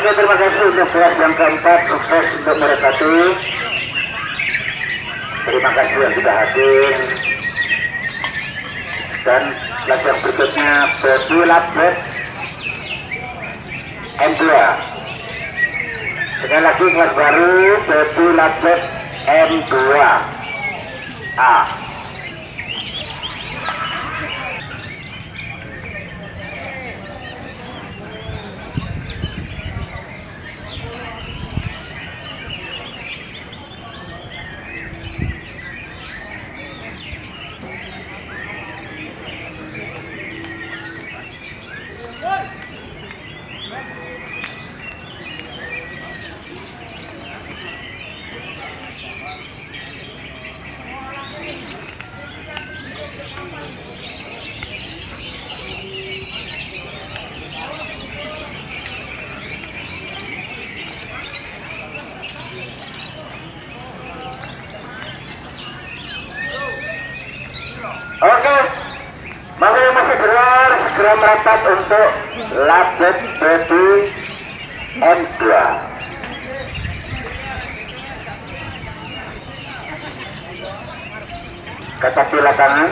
Oke, terima kasih untuk kelas yang keempat, sukses untuk mereka tuh. Terima kasih yang sudah hadir. Dan kelas yang berikutnya Baby Labet M2. Sekali lagi kelas baru Baby Labet M2 A. Oke, maka yang masih di luar segera merapat untuk Labet Baby M2. Kata pila tangan.